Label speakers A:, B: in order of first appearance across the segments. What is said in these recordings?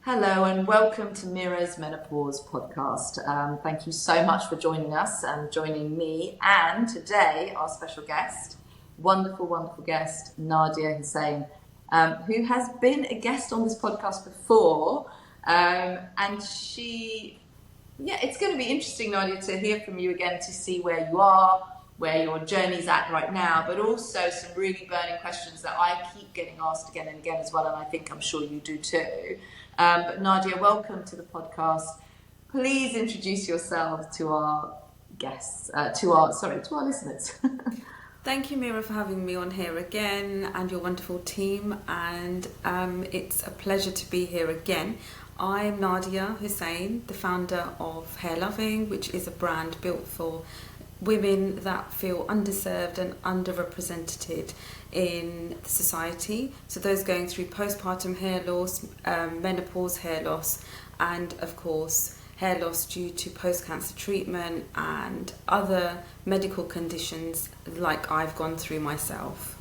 A: Hello and welcome to Meera's Menopause podcast. Thank you so much for joining us and joining me and today our special guest, wonderful guest, Nadia Hussain, who has been a guest on this podcast before. And it's going to be interesting, Nadia, to hear from you again, to see where you are, where your journey's at right now, but also some really burning questions that I keep getting asked again and again as well, and I'm sure you do too. But Nadia, welcome to the podcast. Please introduce yourself to our guests, to our listeners.
B: Thank you, Meera, for having me on here again and your wonderful team. And it's a pleasure to be here again. I'm Nadia Hussain, the founder of Hair Loving, which is a brand built for women that feel underserved and underrepresented in society. So those going through postpartum hair loss, menopause hair loss, and of course hair loss due to post-cancer treatment and other medical conditions like I've gone through myself.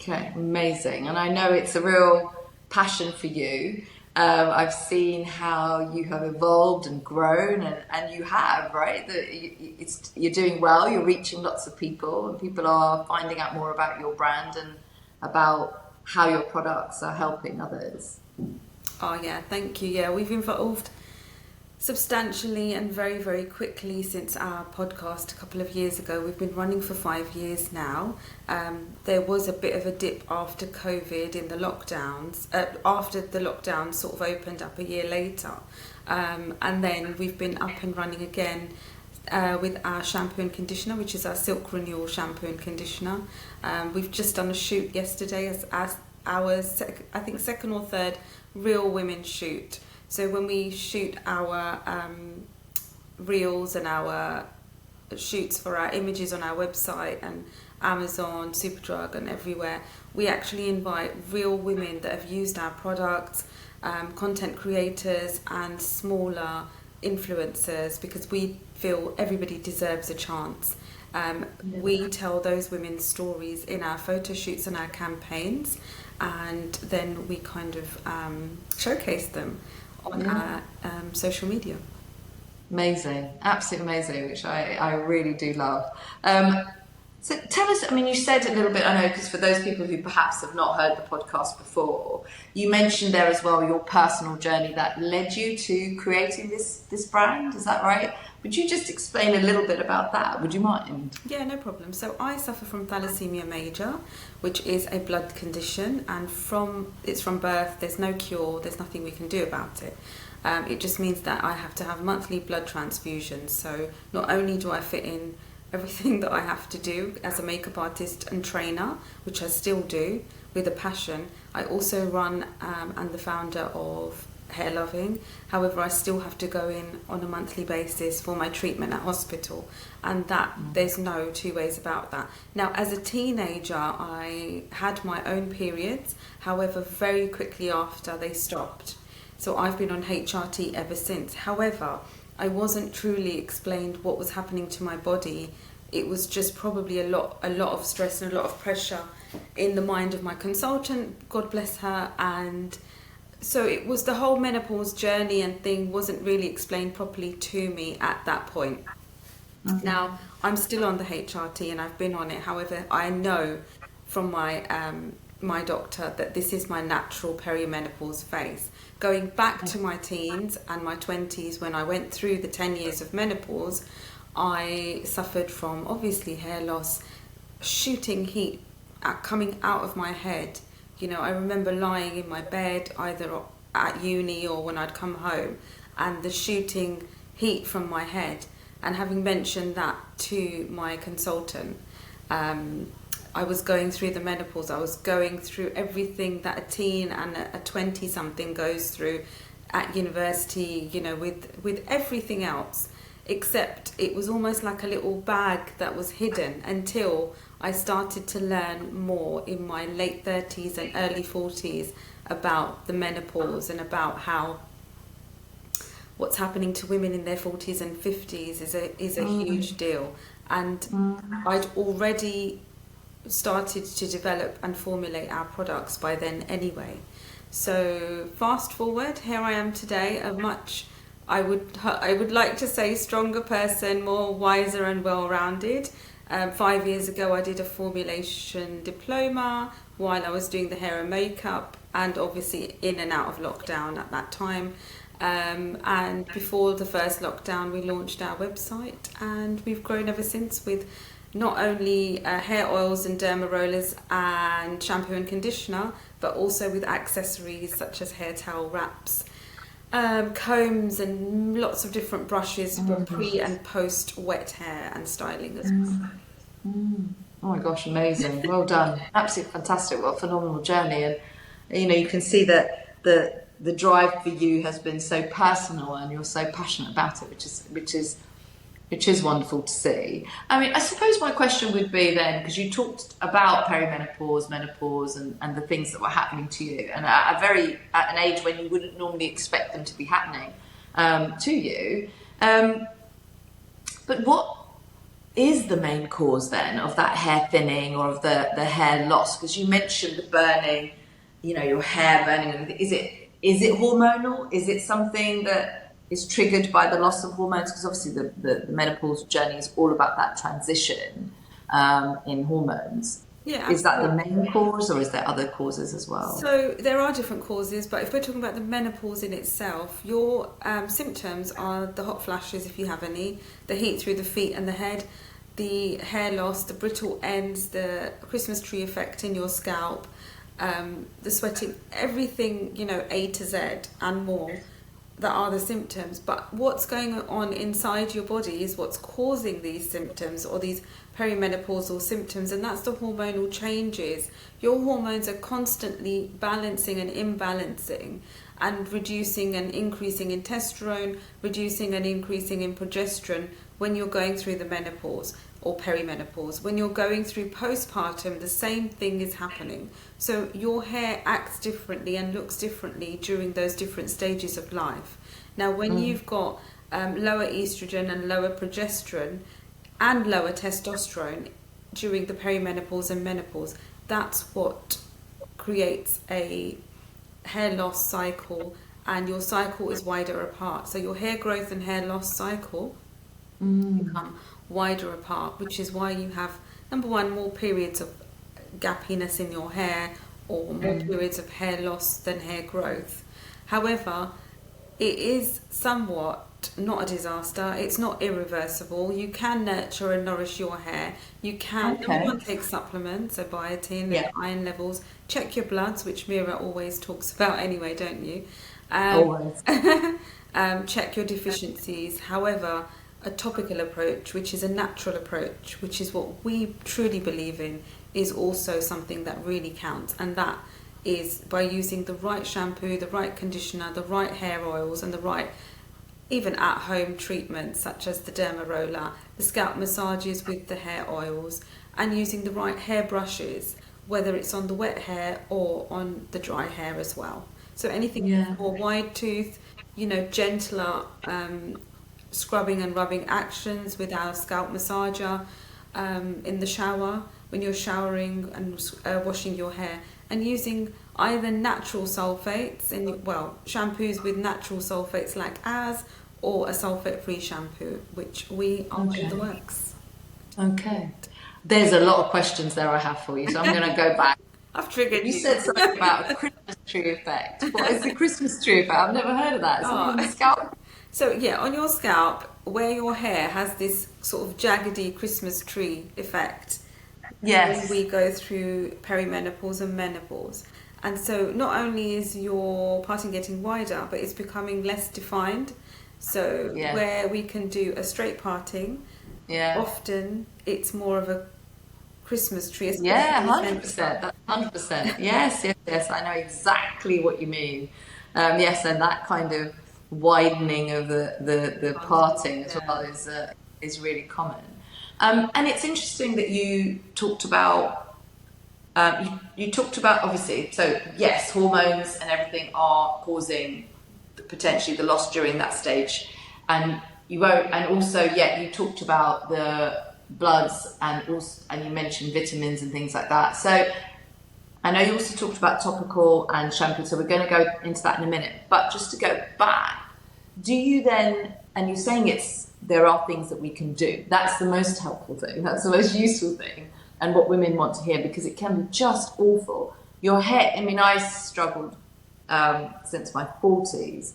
A: Okay, amazing. And I know it's a real passion for you. I've seen how you have evolved and grown, and you have, right? You're doing well, you're reaching lots of people, and people are finding out more about your brand and about how your products are helping others.
B: Oh yeah, thank you. Yeah, we've evolved substantially and very, very quickly since our podcast a couple of years ago. We've been running for 5 years now. There was a bit of a dip after COVID in the lockdowns, after the lockdown sort of opened up a year later. And then we've been up and running again with our shampoo and conditioner, which is our Silk Renewal shampoo and conditioner. We've just done a shoot yesterday as our, second or third Real Women shoot. So when we shoot our reels and our shoots for our images on our website and Amazon, Superdrug and everywhere, we actually invite real women that have used our products, content creators and smaller influencers, because we feel everybody deserves a chance. We tell those women's stories in our photo shoots and our campaigns, and then we kind of showcase them on our social media.
A: Amazing, absolutely amazing, which I really do love. So tell us, you said a little bit, I know, because for those people who perhaps have not heard the podcast before, you mentioned there as well your personal journey that led you to creating this brand, is that right? Would you just explain a little bit about that? Would you mind?
B: Yeah, no problem. So I suffer from thalassemia major, which is a blood condition, and it's from birth. There's no cure. There's nothing we can do about it. It just means that I have to have monthly blood transfusions. So not only do I fit in everything that I have to do as a makeup artist and trainer, which I still do with a passion, I also run and the founder of Hair Loving. However, I still have to go in on a monthly basis for my treatment at hospital, and that there's no two ways about that. Now, as a teenager, I had my own periods. However, very quickly after, they stopped. So I've been on HRT ever since. However, I wasn't truly explained what was happening to my body. It was just probably a lot of stress and a lot of pressure in the mind of my consultant, God bless her, and so it was the whole menopause journey and thing wasn't really explained properly to me at that point. Mm-hmm. Now, I'm still on the HRT and I've been on it. However, I know from my doctor that this is my natural perimenopause phase. Going back to my teens and my 20s, when I went through the 10 years of menopause, I suffered from obviously hair loss, shooting heat coming out of my head. You know, I remember lying in my bed either at uni or when I'd come home, and the shooting heat from my head. And having mentioned that to my consultant, I was going through the menopause. I was going through everything that a teen and a 20-something goes through at university, you know, with everything else. Except it was almost like a little bag that was hidden until I started to learn more in my late 30s and early 40s about the menopause and about how what's happening to women in their 40s and 50s is a huge deal. And I'd already started to develop and formulate our products by then anyway. So fast forward, here I am today, I would like to say stronger person, more wiser and well-rounded. 5 years ago, I did a formulation diploma while I was doing the hair and makeup, and obviously in and out of lockdown at that time. And before the first lockdown, we launched our website, and we've grown ever since with not only hair oils and derma rollers and shampoo and conditioner, but also with accessories such as hair towel wraps, combs, and lots of different brushes for pre and post wet hair and styling as well.
A: Oh my gosh, amazing. Well done. Absolutely fantastic. What a phenomenal journey. And you can see that the drive for you has been so personal, and you're so passionate about it, which is wonderful to see. I mean, I suppose my question would be then, because you talked about perimenopause, menopause, and the things that were happening to you, and at an age when you wouldn't normally expect them to be happening to you. But what is the main cause then of that hair thinning or of the hair loss? Because you mentioned the burning, your hair burning. Is it hormonal? Is it something that is triggered by the loss of hormones? Because obviously the menopause journey is all about that transition in hormones.
B: Yeah,
A: is that the main cause, or is there other causes as well?
B: So there are different causes, but if we're talking about the menopause in itself, your symptoms are the hot flashes, if you have any, the heat through the feet and the head, the hair loss, the brittle ends, the Christmas tree effect in your scalp, the sweating, everything, A to Z and more. That are the symptoms. But what's going on inside your body is what's causing these symptoms or these perimenopausal symptoms, and that's the hormonal changes. Your hormones are constantly balancing and imbalancing, and reducing and increasing in testosterone, reducing and increasing in progesterone when you're going through the menopause or perimenopause. When you're going through postpartum, the same thing is happening. So your hair acts differently and looks differently during those different stages of life. Now, when you've got lower estrogen and lower progesterone and lower testosterone during the perimenopause and menopause, that's what creates a hair loss cycle, and your cycle is wider apart. So your hair growth and hair loss cycle become wider apart, which is why you have, number one, more periods of gappiness in your hair, or more periods of hair loss than hair growth. However, it is somewhat not a disaster. It's not irreversible. You can nurture and nourish your hair. You can number one, take supplements, so biotin and iron levels. Check your bloods, which Meera always talks about anyway, don't you?
A: Always.
B: Check your deficiencies. However, a topical approach, which is a natural approach, which is what we truly believe in, is also something that really counts, and that is by using the right shampoo, the right conditioner, the right hair oils, and the right even at-home treatments such as the derma roller, the scalp massages with the hair oils, and using the right hair brushes, whether it's on the wet hair or on the dry hair as well. So anything more wide tooth, gentler scrubbing and rubbing actions with our scalp massager in the shower, when you're showering and washing your hair, and using either natural sulfates, shampoos with natural sulfates like ours, or a sulfate-free shampoo, which we are in the works.
A: Okay. There's a lot of questions there I have for you, so I'm going to go back.
B: I've triggered you.
A: You said something about a Christmas tree effect. What is the Christmas tree effect? I've never heard of that. Is it on the scalp?
B: So on your scalp, where your hair has this sort of jaggedy Christmas tree effect.
A: Yes.
B: When we go through perimenopause and menopause. And so not only is your parting getting wider, but it's becoming less defined. So where we can do a straight parting, often it's more of a Christmas tree.
A: 100%. That's 100%. Yes. I know exactly what you mean. Yes, and that kind of widening of the parting as well is really common. And it's interesting that you talked about you talked about, obviously, so yes, hormones and everything are causing potentially the loss during that stage, and you talked about the bloods and you mentioned vitamins and things like that. So I know you also talked about topical and shampoo, so we're going to go into that in a minute. But just to go back, do you then, and you're saying there are things that we can do. That's the most helpful thing. That's the most useful thing, and what women want to hear, because it can be just awful. Your hair. I mean, I struggled since my 40s,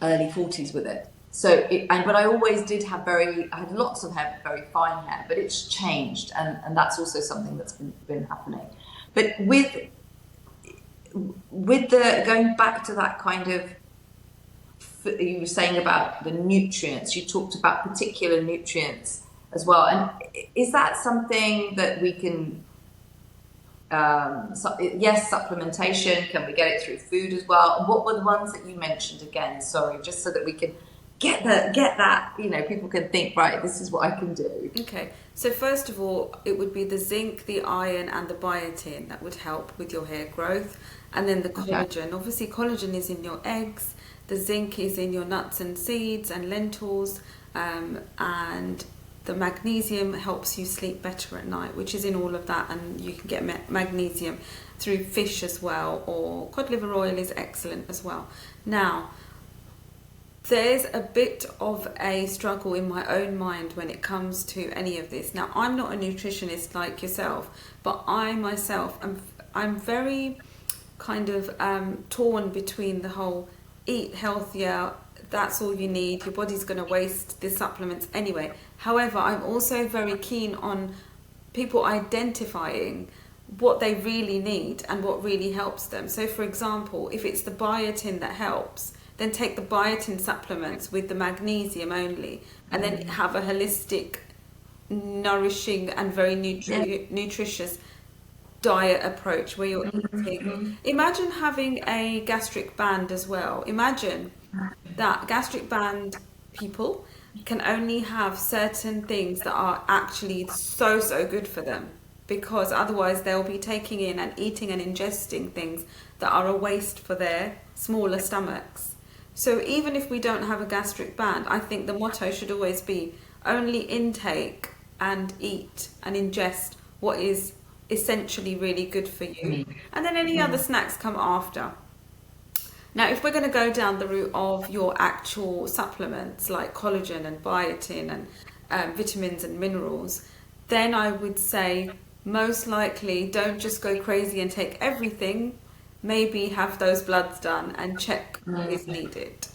A: early 40s with it. So, but I always did have I had lots of hair, very fine hair, but it's changed, and that's also something that's been happening. But with the going back to that kind of, you were saying about the nutrients, you talked about particular nutrients as well, and is that something that we can? Yes, supplementation. Can we get it through food as well? And what were the ones that you mentioned again? Sorry, just so that we can get that, people can think, right, this is what I can do.
B: Okay, so first of all, it would be the zinc, the iron and the biotin that would help with your hair growth, and then the collagen. Okay. Obviously collagen is in your eggs, the zinc is in your nuts and seeds and lentils, and the magnesium helps you sleep better at night, which is in all of that, and you can get magnesium through fish as well, or cod liver oil is excellent as well. Now, there's a bit of a struggle in my own mind when it comes to any of this. Now, I'm not a nutritionist like yourself, but I myself I'm very kind of torn between the whole eat healthier, that's all you need, your body's going to waste the supplements anyway. However, I'm also very keen on people identifying what they really need and what really helps them. So for example, if it's the biotin that helps, then take the biotin supplements with the magnesium only, and then have a holistic, nourishing and very nutritious diet approach where you're eating. Imagine having a gastric band as well. Imagine that gastric band people can only have certain things that are actually so good for them, because otherwise they'll be taking in and eating and ingesting things that are a waste for their smaller stomachs. So even if we don't have a gastric band, I think the motto should always be only intake and eat and ingest what is essentially really good for you, and then any other snacks come after. Now, if we're going to go down the route of your actual supplements like collagen and biotin and vitamins and minerals, then I would say most likely don't just go crazy and take everything. Maybe have those bloods done and check what is needed.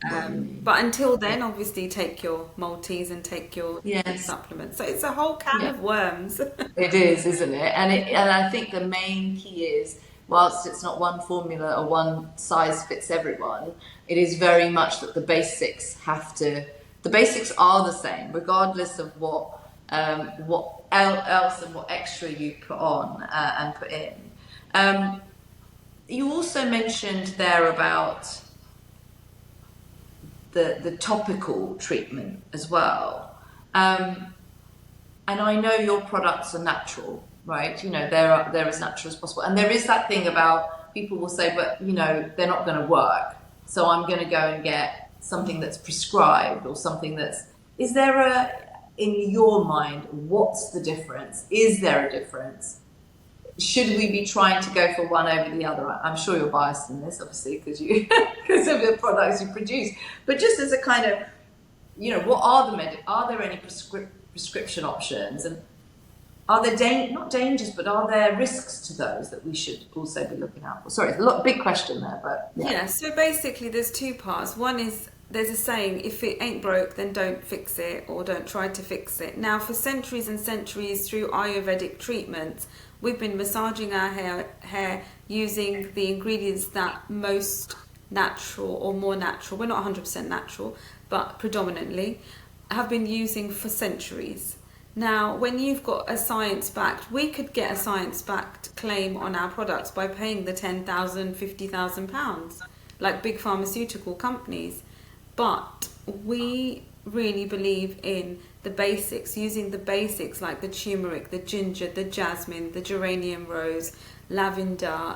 B: But until then, obviously, take your multis and take your supplements. So it's a whole can of worms.
A: It is, isn't it? And I think the main key is, whilst it's not one formula or one size fits everyone, it is very much that the basics are the same, regardless of what else and what extra you put on and put in. You also mentioned there about the topical treatment as well. And I know your products are natural, right? They're as natural as possible. And there is that thing about people will say, but they're not going to work, so I'm going to go and get something that's prescribed or something is there in your mind, what's the difference? Is there a difference? Should we be trying to go for one over the other? I'm sure you're biased in this, obviously, because of the products you produce. But just as a kind of, what are there any prescription options, and are there not dangers, but are there risks to those that we should also be looking out for? Sorry, it's a big question there, but
B: yeah. So basically, there's two parts. One is, there's a saying, if it ain't broke, then don't fix it, or don't try to fix it. Now, for centuries and centuries, through Ayurvedic treatments, we've been massaging our hair using the ingredients that most natural or more natural, we're not 100% natural, but predominantly, have been using for centuries. Now, when you've got we could get a science-backed claim on our products by paying the £10,000, £50,000, like big pharmaceutical companies. But we really believe in the basics, using the basics like the turmeric, the ginger, the jasmine, the geranium rose, lavender,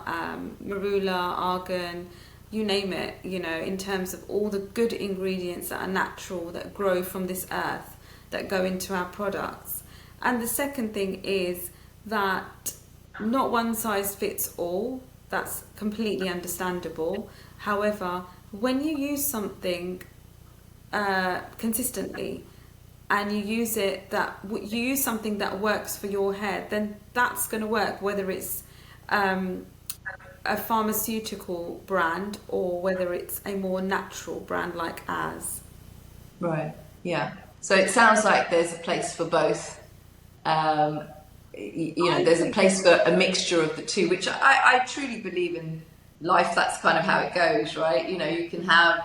B: marula, argan, you name it, in terms of all the good ingredients that are natural, that grow from this earth, that go into our products. And the second thing is that not one size fits all. That's completely understandable. However, when you use something consistently, and you use something that works for your hair, then that's going to work, whether it's a pharmaceutical brand or whether it's a more natural brand like As.
A: Right. Yeah. So it sounds like there's a place for both. Um, there's a place for a mixture of the two, which I truly believe in life. That's kind of how it goes, right? You can have,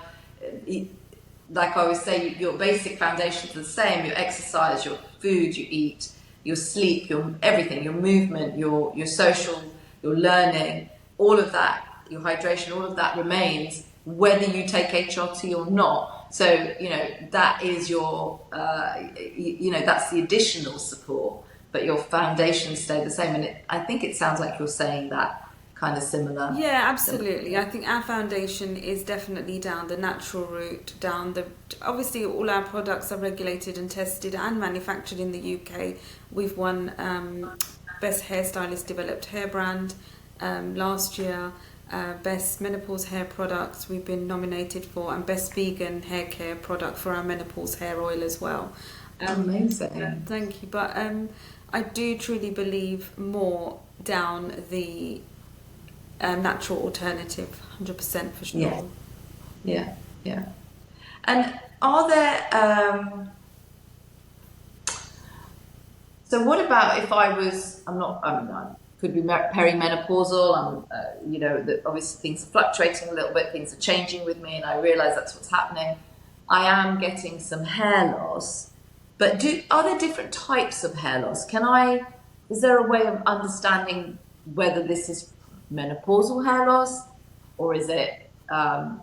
A: like I always say, your basic foundations are the same: your exercise, your food you eat, your sleep, your everything, your movement, your social, your learning, all of that, your hydration, all of that remains whether you take HRT or not. So, that is your, that's the additional support, but your foundations stay the same. And I think it sounds like you're saying that kind of similar.
B: Yeah, absolutely. I think our foundation is definitely down the natural route, obviously all our products are regulated and tested and manufactured in the UK. We've won Best Hairstylist Developed Hair Brand last year. Best Menopause Hair Products we've been nominated for, and Best Vegan Hair Care Product for our Menopause Hair Oil as well.
A: Amazing.
B: Thank you. But I do truly believe more down the natural alternative, 100% for sure.
A: Yeah. And are there... so what about if I could be perimenopausal, obviously things are fluctuating a little bit, things are changing with me, and I realise that's what's happening. I am getting some hair loss, but are there different types of hair loss? Is there a way of understanding whether this is menopausal hair loss, or is it, I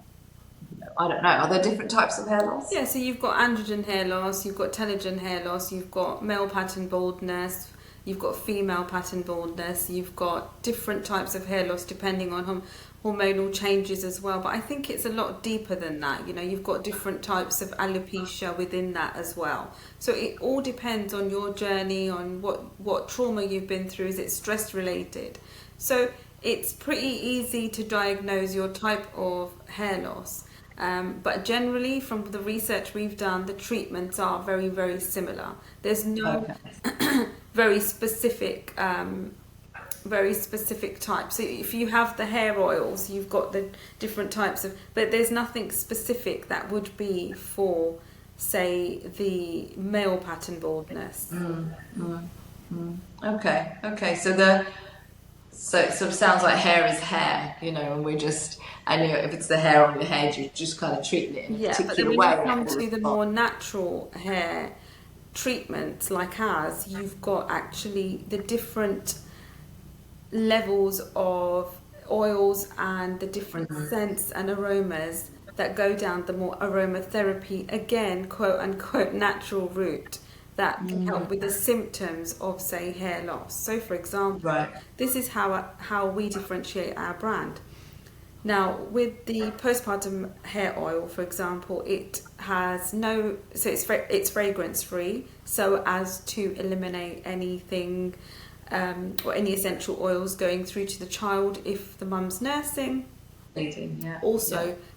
A: don't know, are there different types of hair loss?
B: Yeah, so you've got androgen hair loss, you've got telogen hair loss, you've got male pattern baldness, you've got female pattern baldness, you've got different types of hair loss depending on hormonal changes as well. But I think it's a lot deeper than that. You've got different types of alopecia within that as well. So it all depends on your journey, on what trauma you've been through. Is it stress related? So it's pretty easy to diagnose your type of hair loss. But generally, from the research we've done, the treatments are very, very similar. There's no very specific type. So if you have the hair oils, you've got the different types but there's nothing specific that would be for, say, the male pattern baldness.
A: Okay. So it sort of sounds like hair is hair, and if it's the hair on your head, you're just kind of treating it in a particular way.
B: But then when you come to the more natural hair treatments like ours, you've got actually the different levels of oils and the different scents and aromas that go down the more aromatherapy, again, quote unquote, natural route that can help with the symptoms of, say, hair loss. So, for example, this is how we differentiate our brand. Now, with the postpartum hair oil, for example, it has it's fragrance free, so as to eliminate anything or any essential oils going through to the child if the mum's nursing.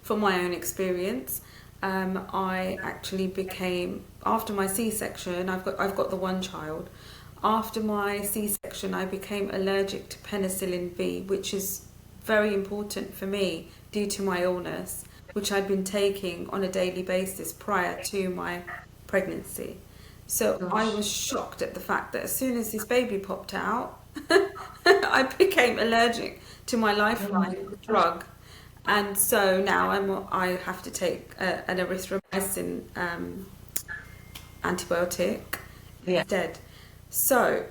B: From my own experience, I actually became, after my C-section, I've got the one child. After my C-section, I became allergic to penicillin V, which is very important for me due to my illness, which I'd been taking on a daily basis prior to my pregnancy. So I was shocked at the fact that as soon as this baby popped out, I became allergic to my lifeline drug. And so now I have to take an erythromycin antibiotic instead. So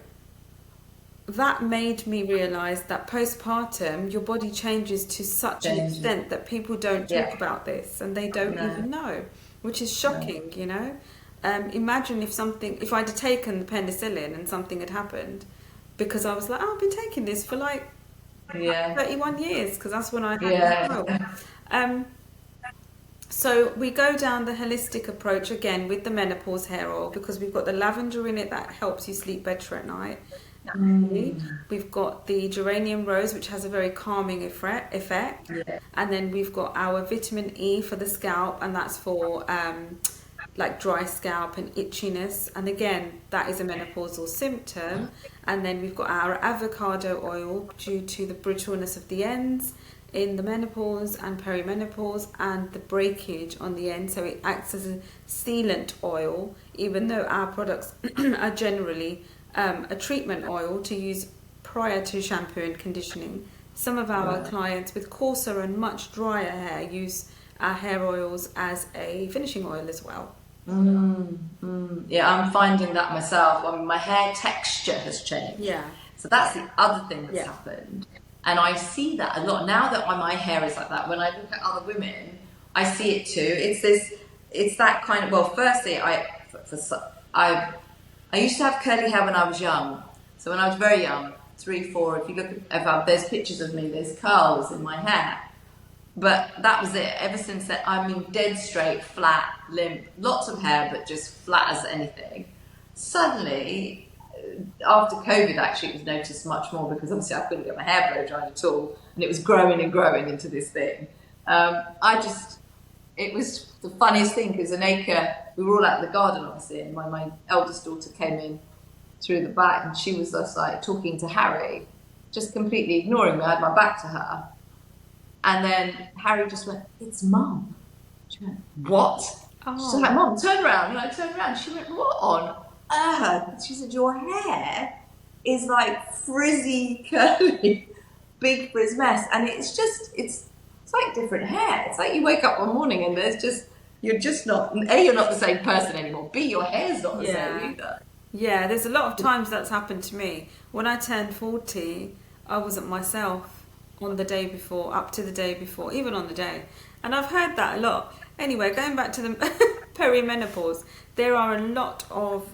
B: that made me realise that postpartum, your body changes to such an extent that people don't talk about this, and they don't even know, which is shocking, Imagine if I'd have taken the penicillin and something had happened, because I was like, I've been taking this for 31 years, because that's when I had So we go down the holistic approach again with the menopause hair oil, because we've got the lavender in it that helps you sleep better at night. naturally. We've got the geranium rose, which has a very calming effect.
A: Yeah.
B: And then we've got our vitamin E for the scalp, and that's for like dry scalp and itchiness. And again, that is a menopausal symptom. And then we've got our avocado oil due to the brittleness of the ends in the menopause and perimenopause and the breakage on the end. So it acts as a sealant oil, even though our products are generally a treatment oil to use prior to shampoo and conditioning. Some of our clients with coarser and much drier hair use our hair oils as a finishing oil as well.
A: Yeah, I'm finding that myself. I mean, my hair texture has changed.
B: Yeah.
A: So that's the other thing that's happened. And I see that a lot now that my hair is like that. When I look at other women, I see it too. It's that kind of, well, firstly, I used to have curly hair when I was young. So when I was very young, 3, 4, if you look at, there's pictures of me, there's curls in my hair. But that was it. Ever since then, I mean, dead straight, flat, limp, lots of hair, but just flat as anything. Suddenly, after COVID, actually, it was noticed much more because obviously I couldn't get my hair blow dried at all, and it was growing and growing into this thing. It was the funniest thing because we were all out in the garden, obviously, and my eldest daughter came in through the back, and she was just like talking to Harry, just completely ignoring me. I had my back to her. And then Harry just went, "It's Mum." She went, "What?"
B: Oh.
A: She's like, "Mum, turn around." And I turned around. She went, "What on earth?" She said, "Your hair is like frizzy, curly, big frizz mess." And it's like different hair. It's like you wake up one morning and you're not the same person anymore. B, your hair's not the same either.
B: Yeah, there's a lot of times that's happened to me. When I turned 40, I wasn't myself on the day before, up to the day before, even on the day. And I've heard that a lot. Anyway, going back to the perimenopause, there are a lot of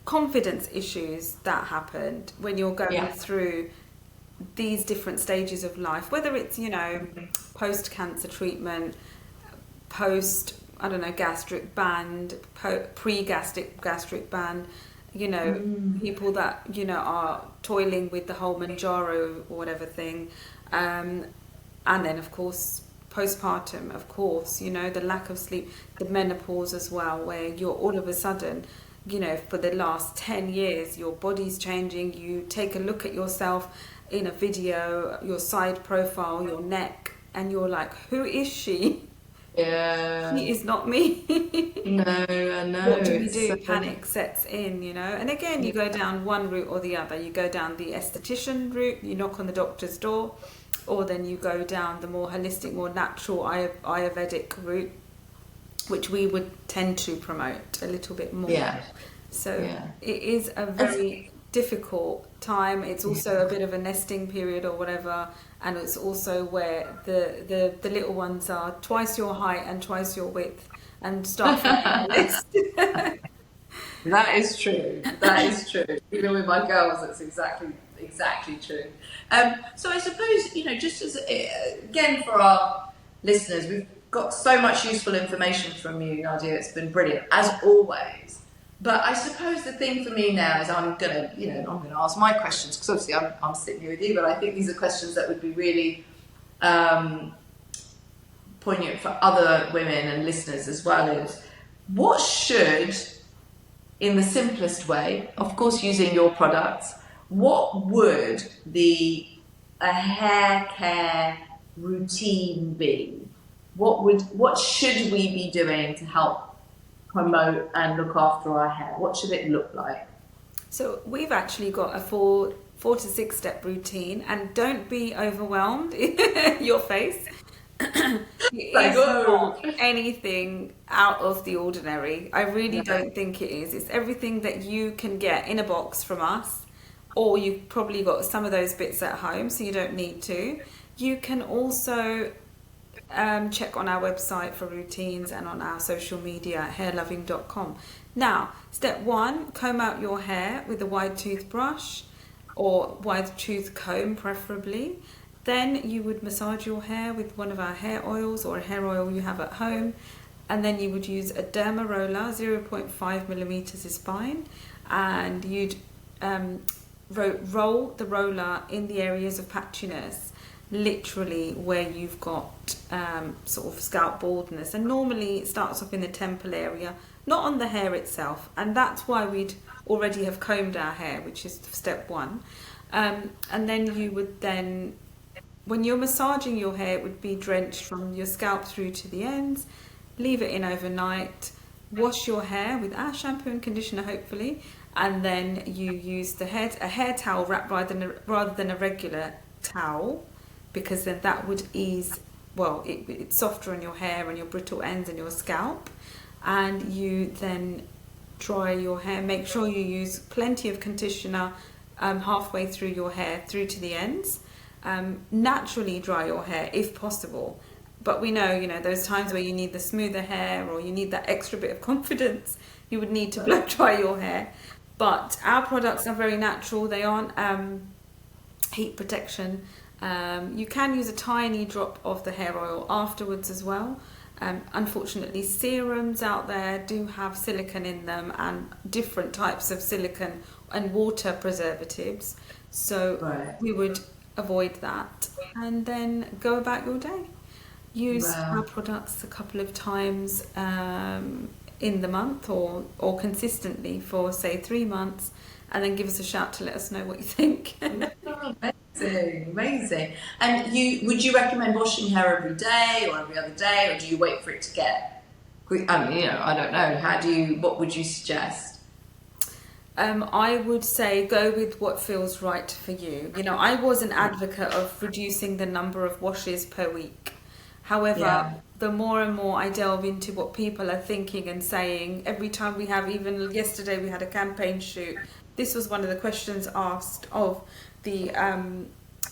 B: confidence issues that happened when you're going through these different stages of life, whether it's, post-cancer treatment, gastric band, pre-gastric band, people that, are toiling with the whole Manjaro or whatever thing. And then, of course, postpartum, of course, the lack of sleep, the menopause as well, where you're all of a sudden, for the last 10 years, your body's changing. You take a look at yourself in a video, your side profile, your neck, and you're like, who is she?
A: Yeah.
B: She is not me.
A: No, I know.
B: What do we do? Panic sets in, And again, you go down one route or the other. You go down the esthetician route, you knock on the doctor's door, or then you go down the more holistic, more natural Ayurvedic route, which we would tend to promote a little bit more.
A: Yeah.
B: So it is a very difficult time. It's also a bit of a nesting period or whatever, and it's also where the little ones are twice your height and twice your width and start from the list.
A: That is true. Even with my girls, that's exactly true. So I suppose, just as again for our listeners, we've got so much useful information from you, Nadia. It's been brilliant as always. But I suppose the thing for me now is I'm gonna ask my questions because obviously I'm sitting here with you, but I think these are questions that would be really poignant for other women and listeners as well. Is what should, in the simplest way, of course using your products, what would a hair care routine be? What should we be doing to help promote and look after our hair? What should it look like?
B: So we've actually got a 4 to 6 step routine, and don't be overwhelmed. Your face. It's not anything out of the ordinary. I really don't think it is. It's everything that you can get in a box from us, or you've probably got some of those bits at home, so you don't need to. You can also check on our website for routines and on our social media at hairloving.com. Now, step 1, comb out your hair with a wide toothbrush or wide tooth comb preferably. Then you would massage your hair with one of our hair oils or a hair oil you have at home, and then you would use a derma roller, 0.5 millimeters is fine, and you'd roll the roller in the areas of patchiness, literally where you've got sort of scalp baldness, and normally it starts off in the temple area, not on the hair itself, and that's why we'd already have combed our hair, which is step one. And then you would then, when you're massaging your hair, it would be drenched from your scalp through to the ends, leave it in overnight, wash your hair with our shampoo and conditioner hopefully, and then you use a hair towel wrap rather than a regular towel, because then that would ease, well, it's softer on your hair and your brittle ends and your scalp. And you then dry your hair. Make sure you use plenty of conditioner halfway through your hair through to the ends. Naturally dry your hair if possible, but we know, you know, those times where you need the smoother hair or you need that extra bit of confidence, you would need to blow dry your hair. But our products are very natural. They aren't heat protection. You can use a tiny drop of the hair oil afterwards as well. Unfortunately, serums out there do have silicone in them and different types of silicone and water preservatives. So we would avoid that and then go about your day. Use our products a couple of times in the month or consistently for say 3 months, and then give us a shout to let us know what you think.
A: Amazing. And would you recommend washing hair every day or every other day, or do you wait for it to get? I mean, you know, I don't know. What would you suggest?
B: I would say go with what feels right for you. You know, I was an advocate of reducing the number of washes per week. However, the more and more I delve into what people are thinking and saying, every time we have, even yesterday we had a campaign shoot, this was one of the questions asked of the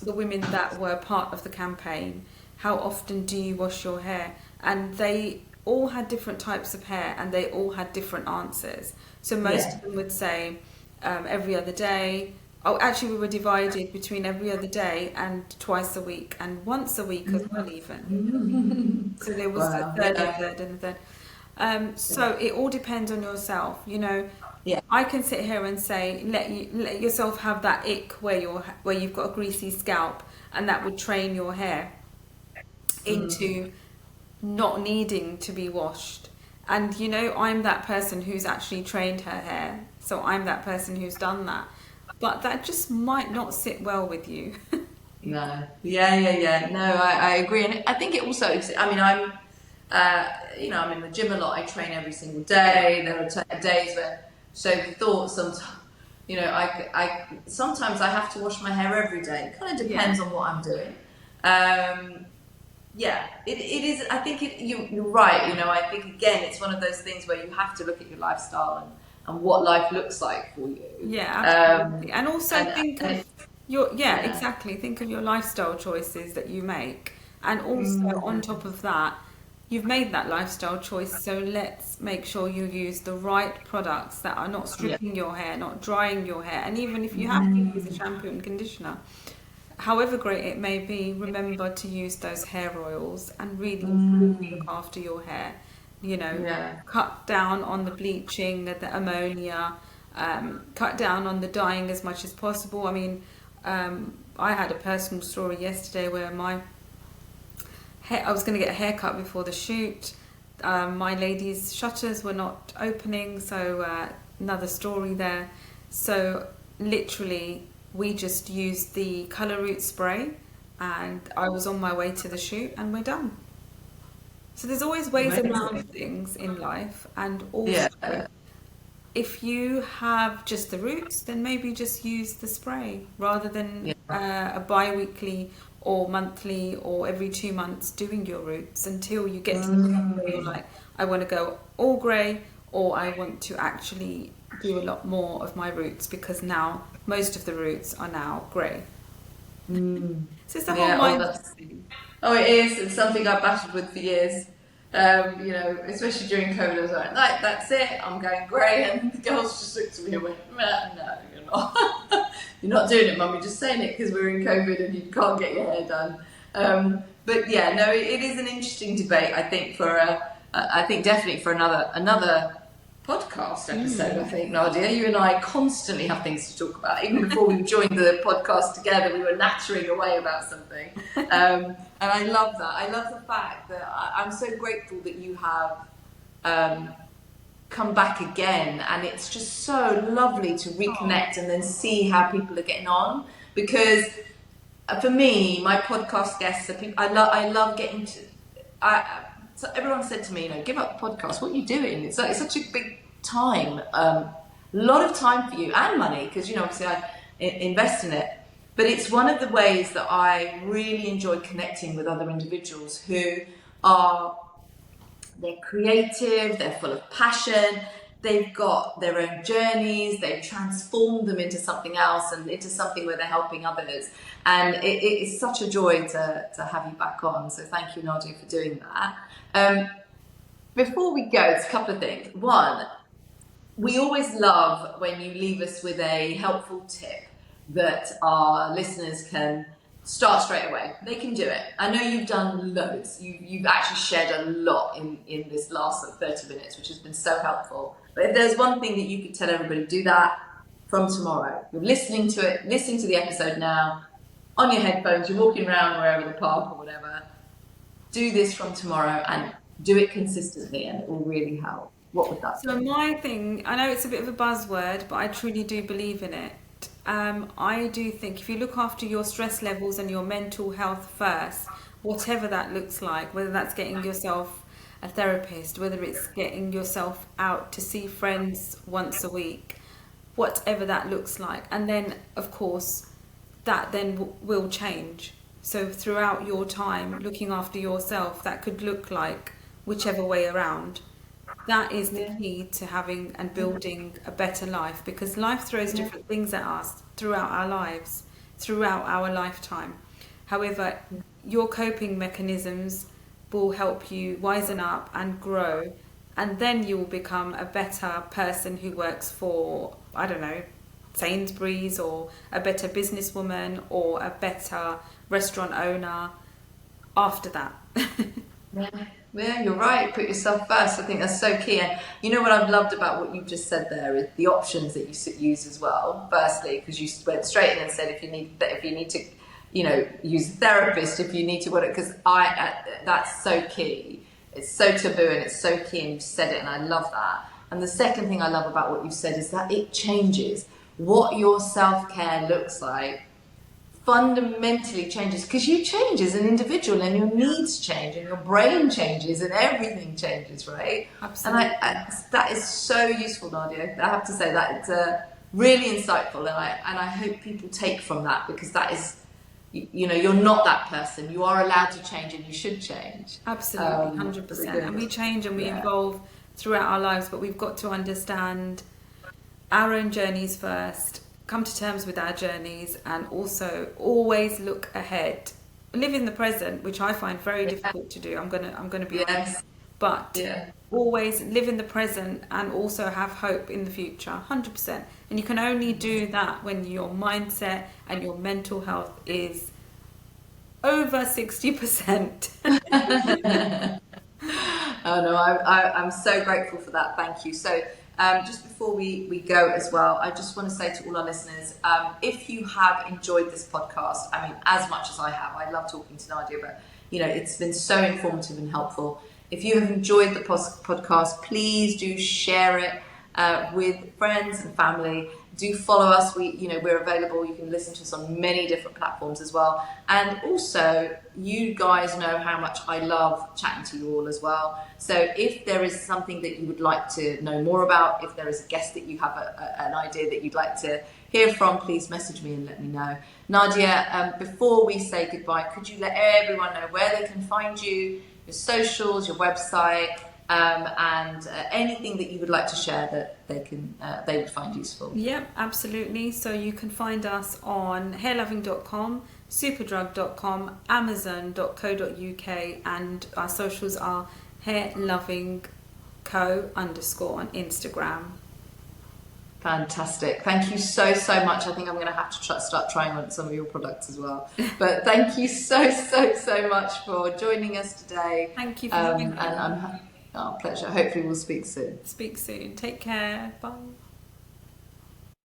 B: women that were part of the campaign. How often do you wash your hair? And they all had different types of hair and they all had different answers. So most of them would say every other day. Oh, actually we were divided between every other day and twice a week and once a week as well even. So there was a third and a third and a third. So it all depends on yourself, you know. I can sit here and say let yourself have that ick where you've got a greasy scalp, and that would train your hair into not needing to be washed. And you know, I'm that person who's actually trained her hair, so I'm that person who's done that, but that just might not sit well with you.
A: No. No, I agree. And I think it also, I mean, I'm I'm in the gym a lot. I train every single day. There are days where, so the thought sometimes, you know, I sometimes I have to wash my hair every day. It kind of depends on what I'm doing. It is. I think you're right. You know, I think again, it's one of those things where you have to look at your lifestyle and what life looks like for you.
B: Yeah, absolutely. And also think of exactly. Think of your lifestyle choices that you make, and also on top of that, you've made that lifestyle choice, so let's make sure you use the right products that are not stripping your hair, not drying your hair. And even if you have to use a shampoo and conditioner, however great it may be, remember to use those hair oils and really look after your hair. You know, cut down on the bleaching, the ammonia, cut down on the dyeing as much as possible. I mean, I had a personal story yesterday where I was going to get a haircut before the shoot. My lady's shutters were not opening, so another story there. So literally, we just used the Colour Root spray, and I was on my way to the shoot, and we're done. So there's always ways around things in life, and also if you have just the roots, then maybe just use the spray rather than a bi-weekly or monthly or every 2 months doing your roots until you get to the point where you're like, I want to go all grey, or I want to actually do a lot more of my roots because now most of the roots are now grey. So it's the whole mindset thing.
A: Oh, it is. It's something I've battled with for years. You know, especially during COVID, I was like, that's it, I'm going grey. And the girls just looked at me and went, no, you're not. You're not doing it, Mum. You're just saying it because we're in COVID and you can't get your hair done. But yeah, no, it is an interesting debate. I think definitely for another podcast episode, I think, Nadia. You and I constantly have things to talk about. Even before we joined the podcast together, we were nattering away about something. And I love that. I love the fact that I'm so grateful that you have come back again, and it's just so lovely to reconnect and then see how people are getting on, because for me, my podcast guests are people I love getting to. So everyone said to me, give up the podcast. What are you doing? It's such a big time, a lot of time for you and money, because obviously I invest in it. But it's one of the ways that I really enjoy connecting with other individuals who they're creative, they're full of passion, they've got their own journeys, they've transformed them into something else and into something where they're helping others. And it is such a joy to have you back on. So thank you, Nadia, for doing that. Before we go, it's a couple of things. One, we always love when you leave us with a helpful tip that our listeners can start straight away. They can do it. I know you've done loads. You've actually shared a lot in this last 30 minutes, which has been so helpful. But if there's one thing that you could tell everybody, do that from tomorrow. You're listening to the episode now, on your headphones, you're walking around wherever, the park or whatever. Do this from tomorrow and do it consistently, and it will really help. What would that be?
B: So my thing, I know it's a bit of a buzzword, but I truly do believe in it. I do think if you look after your stress levels and your mental health first, whatever that looks like, whether that's getting yourself a therapist, whether it's getting yourself out to see friends once a week, whatever that looks like, and then of course that then will change. So throughout your time looking after yourself, that could look like whichever way around. That is the key to having and building a better life, because life throws different things at us throughout our lives, throughout our lifetime. However, your coping mechanisms will help you wisen up and grow, and then you will become a better person who works for, I don't know, Sainsbury's, or a better businesswoman, or a better restaurant owner after that.
A: Yeah, you're right. Put yourself first. I think that's so key. And you know what I've loved about what you've just said there is the options that you use as well. Firstly, because you went straight in and said if you need to, use a therapist, if you need to, because that's so key. It's so taboo and it's so key, and you've said it, and I love that. And the second thing I love about what you've said is that it changes. What your self-care looks like fundamentally changes, because you change as an individual, and your needs change, and your brain changes, and everything changes, right?
B: Absolutely.
A: And that is so useful, Nadia. I have to say that it's really insightful, and I hope people take from that, because that is, you're not that person. You are allowed to change, and you should change.
B: Absolutely, 100%. And we change and we evolve throughout our lives, but we've got to understand our own journeys first, come to terms with our journeys, and also always look ahead. Live in the present, which I find very difficult to do. I'm gonna be honest. But always live in the present and also have hope in the future, 100%. And you can only do that when your mindset and your mental health is over 60%.
A: Oh no, I'm so grateful for that. Thank you. So just before we go as well, I just want to say to all our listeners, if you have enjoyed this podcast, I mean, as much as I have, I love talking to Nadia, but it's been so informative and helpful. If you have enjoyed the podcast, please do share it with friends and family. Do follow us. We're available. You can listen to us on many different platforms as well. And also, you guys know how much I love chatting to you all as well. So if there is something that you would like to know more about, if there is a guest that you have an idea that you'd like to hear from, please message me and let me know. Nadia, before we say goodbye, could you let everyone know where they can find you, your socials, your website, and anything that you would like to share that they would find useful?
B: Yep, absolutely. So you can find us on hairloving.com, superdrug.com, amazon.co.uk, and our socials are hairlovingco_ on Instagram.
A: Fantastic. Thank you so much. I think I'm going to have to start trying on some of your products as well. But thank you so much for joining us today.
B: Thank you for having me.
A: Our pleasure. Hopefully we'll speak soon.
B: Speak soon. Take care. Bye.